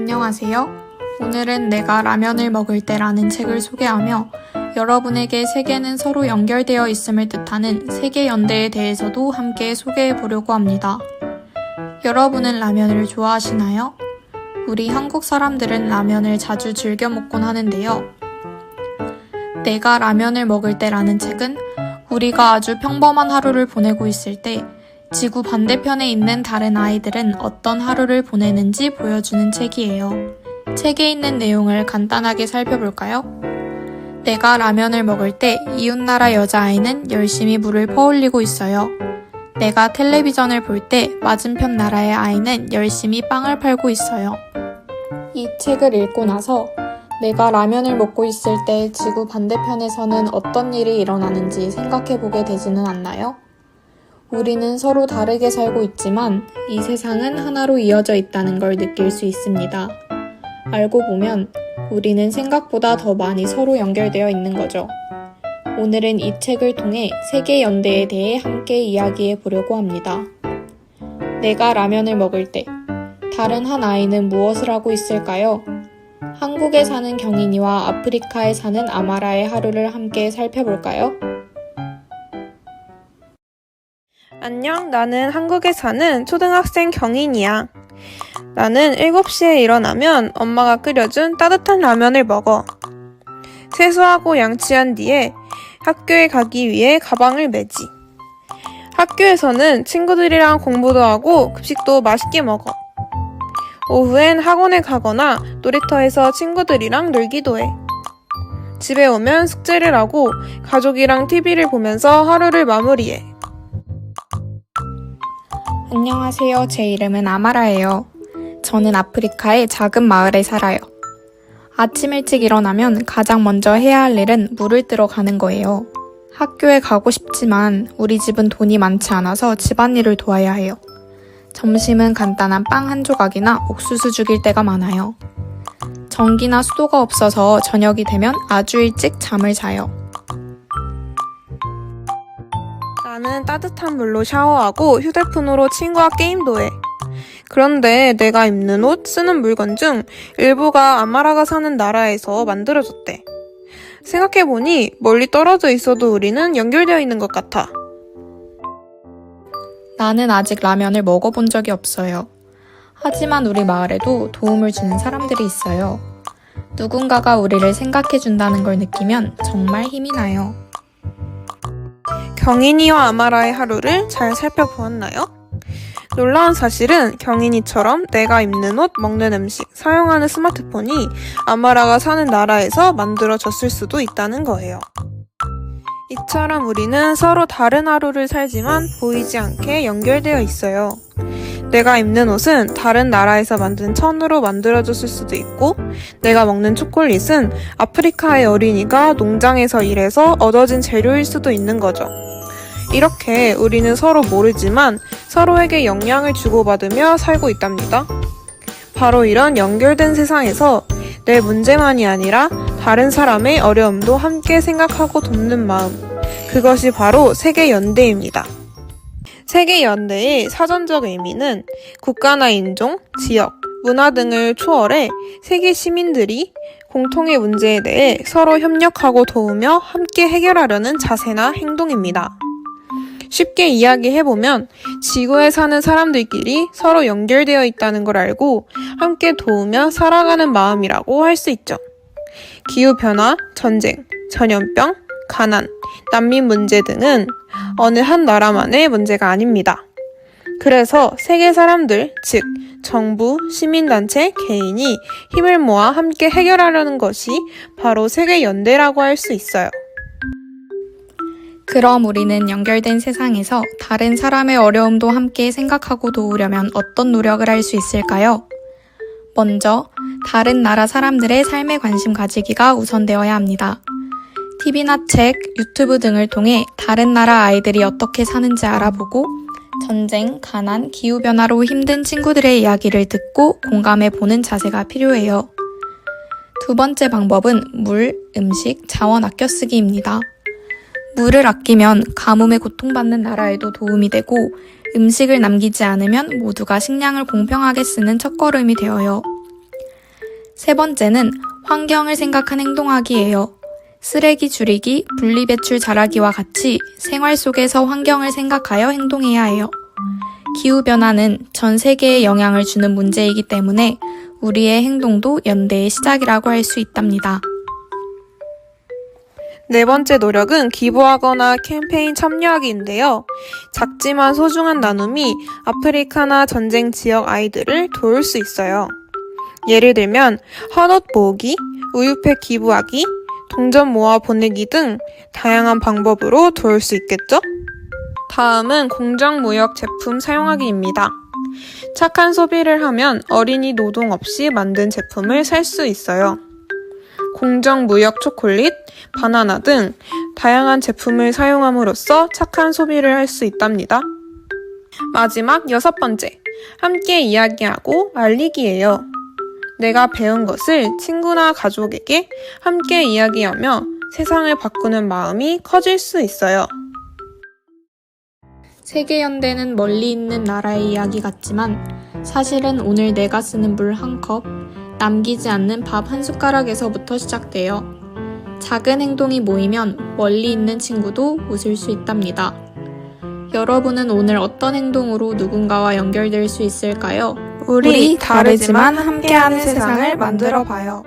안녕하세요. 오늘은 내가 라면을 먹을 때라는 책을 소개하며 여러분에게 세계는 서로 연결되어 있음을 뜻하는 세계연대에 대해서도 함께 소개해 보려고 합니다. 여러분은 라면을 좋아하시나요? 우리 한국 사람들은 라면을 자주 즐겨 먹곤 하는데요. 내가 라면을 먹을 때라는 책은 우리가 아주 평범한 하루를 보내고 있을 때 지구 반대편에 있는 다른 아이들은 어떤 하루를 보내는지 보여주는 책이에요. 책에 있는 내용을 간단하게 살펴볼까요? 내가 라면을 먹을 때 이웃나라 여자아이는 열심히 물을 퍼올리고 있어요. 내가 텔레비전을 볼 때 맞은편 나라의 아이는 열심히 빵을 팔고 있어요. 이 책을 읽고 나서 내가 라면을 먹고 있을 때 지구 반대편에서는 어떤 일이 일어나는지 생각해보게 되지는 않나요? 우리는 서로 다르게 살고 있지만 이 세상은 하나로 이어져 있다는 걸 느낄 수 있습니다. 알고 보면 우리는 생각보다 더 많이 서로 연결되어 있는 거죠. 오늘은 이 책을 통해 세계연대에 대해 함께 이야기해 보려고 합니다. 내가 라면을 먹을 때 다른 한 아이는 무엇을 하고 있을까요? 한국에 사는 경인이와 아프리카에 사는 아마라의 하루를 함께 살펴볼까요? 안녕, 나는 한국에 사는 초등학생 경인이야. 나는 7시에 일어나면 엄마가 끓여준 따뜻한 라면을 먹어. 세수하고 양치한 뒤에 학교에 가기 위해 가방을 매지. 학교에서는 친구들이랑 공부도 하고 급식도 맛있게 먹어. 오후엔 학원에 가거나 놀이터에서 친구들이랑 놀기도 해. 집에 오면 숙제를 하고 가족이랑 TV를 보면서 하루를 마무리해. 안녕하세요. 제 이름은 아마라예요. 저는 아프리카의 작은 마을에 살아요. 아침 일찍 일어나면 가장 먼저 해야 할 일은 물을 뜨러 가는 거예요. 학교에 가고 싶지만 우리 집은 돈이 많지 않아서 집안일을 도와야 해요. 점심은 간단한 빵 한 조각이나 옥수수 죽일 때가 많아요. 전기나 수도가 없어서 저녁이 되면 아주 일찍 잠을 자요. 나는 따뜻한 물로 샤워하고 휴대폰으로 친구와 게임도 해. 그런데 내가 입는 옷, 쓰는 물건 중 일부가 아마라가 사는 나라에서 만들어졌대. 생각해보니 멀리 떨어져 있어도 우리는 연결되어 있는 것 같아. 나는 아직 라면을 먹어본 적이 없어요. 하지만 우리 마을에도 도움을 주는 사람들이 있어요. 누군가가 우리를 생각해준다는 걸 느끼면 정말 힘이 나요. 경인이와 아마라의 하루를 잘 살펴보았나요? 놀라운 사실은 경인이처럼 내가 입는 옷, 먹는 음식, 사용하는 스마트폰이 아마라가 사는 나라에서 만들어졌을 수도 있다는 거예요. 이처럼 우리는 서로 다른 하루를 살지만 보이지 않게 연결되어 있어요. 내가 입는 옷은 다른 나라에서 만든 천으로 만들어졌을 수도 있고, 내가 먹는 초콜릿은 아프리카의 어린이가 농장에서 일해서 얻어진 재료일 수도 있는 거죠. 이렇게 우리는 서로 모르지만 서로에게 영향을 주고받으며 살고 있답니다. 바로 이런 연결된 세상에서 내 문제만이 아니라 다른 사람의 어려움도 함께 생각하고 돕는 마음, 그것이 바로 세계연대입니다. 세계연대의 사전적 의미는 국가나 인종, 지역, 문화 등을 초월해 세계 시민들이 공통의 문제에 대해 서로 협력하고 도우며 함께 해결하려는 자세나 행동입니다. 쉽게 이야기해보면 지구에 사는 사람들끼리 서로 연결되어 있다는 걸 알고 함께 도우며 살아가는 마음이라고 할 수 있죠. 기후변화, 전쟁, 전염병, 가난, 난민 문제 등은 어느 한 나라만의 문제가 아닙니다. 그래서 세계 사람들, 즉 정부, 시민단체, 개인이 힘을 모아 함께 해결하려는 것이 바로 세계연대라고 할 수 있어요. 그럼 우리는 연결된 세상에서 다른 사람의 어려움도 함께 생각하고 도우려면 어떤 노력을 할 수 있을까요? 먼저 다른 나라 사람들의 삶에 관심 가지기가 우선되어야 합니다. TV나 책, 유튜브 등을 통해 다른 나라 아이들이 어떻게 사는지 알아보고 전쟁, 가난, 기후변화로 힘든 친구들의 이야기를 듣고 공감해보는 자세가 필요해요. 두 번째 방법은 물, 음식, 자원 아껴 쓰기입니다. 물을 아끼면 가뭄에 고통받는 나라에도 도움이 되고 음식을 남기지 않으면 모두가 식량을 공평하게 쓰는 첫걸음이 되어요. 세 번째는 환경을 생각한 행동하기예요. 쓰레기 줄이기, 분리배출 잘하기와 같이 생활 속에서 환경을 생각하여 행동해야 해요. 기후변화는 전 세계에 영향을 주는 문제이기 때문에 우리의 행동도 연대의 시작이라고 할 수 있답니다. 네 번째 노력은 기부하거나 캠페인 참여하기인데요. 작지만 소중한 나눔이 아프리카나 전쟁 지역 아이들을 도울 수 있어요. 예를 들면 헌옷 모으기, 우유팩 기부하기, 동전 모아 보내기 등 다양한 방법으로 도울 수 있겠죠? 다음은 공정무역 제품 사용하기입니다. 착한 소비를 하면 어린이 노동 없이 만든 제품을 살 수 있어요. 공정무역 초콜릿, 바나나 등 다양한 제품을 사용함으로써 착한 소비를 할 수 있답니다. 마지막 여섯 번째, 함께 이야기하고 알리기예요. 내가 배운 것을 친구나 가족에게 함께 이야기하며 세상을 바꾸는 마음이 커질 수 있어요. 세계연대는 멀리 있는 나라의 이야기 같지만 사실은 오늘 내가 쓰는 물 한 컵, 남기지 않는 밥 한 숟가락에서부터 시작돼요. 작은 행동이 모이면 멀리 있는 친구도 웃을 수 있답니다. 여러분은 오늘 어떤 행동으로 누군가와 연결될 수 있을까요? 우리 다르지만 함께하는 세상을 만들어 봐요.